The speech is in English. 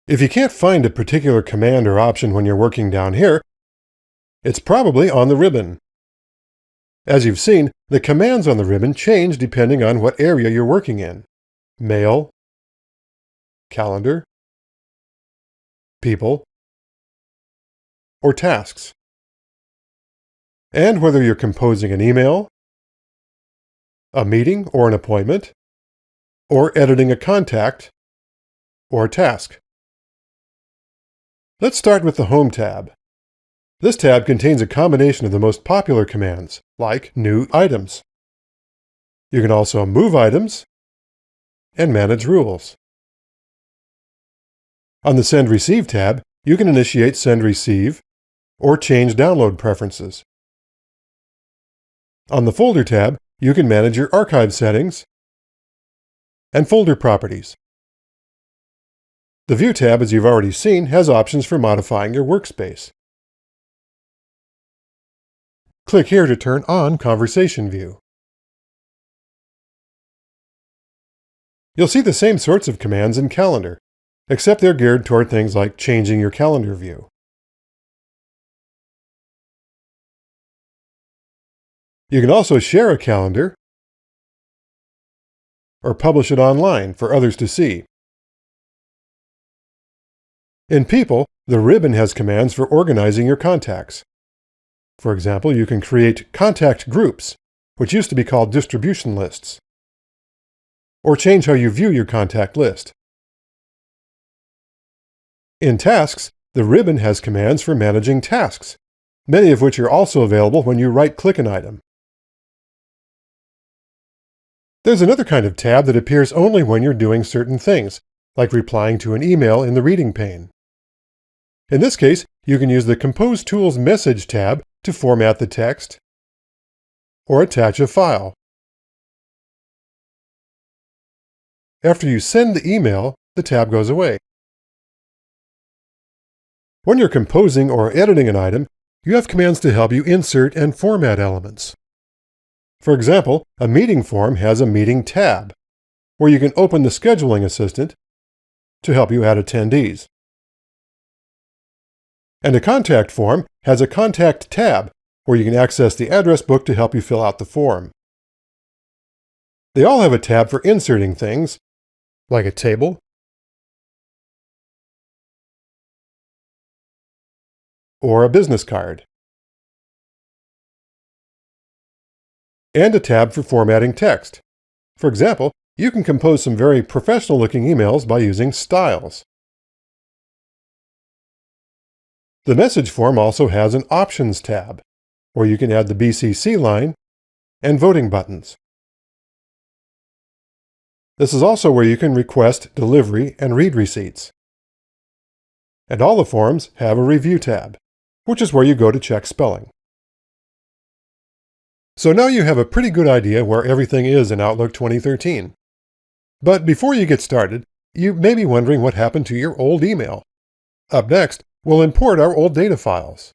If you can't find a particular command or option when you're working down here, it's probably on the ribbon. As you've seen, the commands on the ribbon change depending on what area you're working in: Mail, Calendar, People, or Tasks. And whether you're composing an email, a meeting or an appointment, or editing a contact or a task. Let's start with the Home tab. This tab contains a combination of the most popular commands, like New Items. You can also move items and manage rules. On the Send Receive tab, you can initiate Send Receive or change download preferences. On the Folder tab, you can manage your archive settings and folder properties. The View tab, as you've already seen, has options for modifying your workspace. Click here to turn on Conversation View. You'll see the same sorts of commands in Calendar, except they're geared toward things like changing your calendar view. You can also share a calendar or publish it online for others to see. In People, the ribbon has commands for organizing your contacts. For example, you can create contact groups, which used to be called distribution lists, or change how you view your contact list. In Tasks, the ribbon has commands for managing tasks, many of which are also available when you right-click an item. There's another kind of tab that appears only when you're doing certain things, like replying to an email in the Reading pane. In this case, you can use the Compose Tools Message tab to format the text or attach a file. After you send the email, the tab goes away. When you're composing or editing an item, you have commands to help you insert and format elements. For example, a meeting form has a Meeting tab, where you can open the Scheduling Assistant to help you add attendees. And a contact form has a Contact tab, where you can access the address book to help you fill out the form. They all have a tab for inserting things, like a table, or a business card, and a tab for formatting text. For example, you can compose some very professional-looking emails by using styles. The message form also has an Options tab, where you can add the BCC line and voting buttons. This is also where you can request delivery and read receipts. And all the forms have a Review tab, which is where you go to check spelling. So now you have a pretty good idea where everything is in Outlook 2013. But before you get started, you may be wondering what happened to your old email. Up next, we'll import our old data files.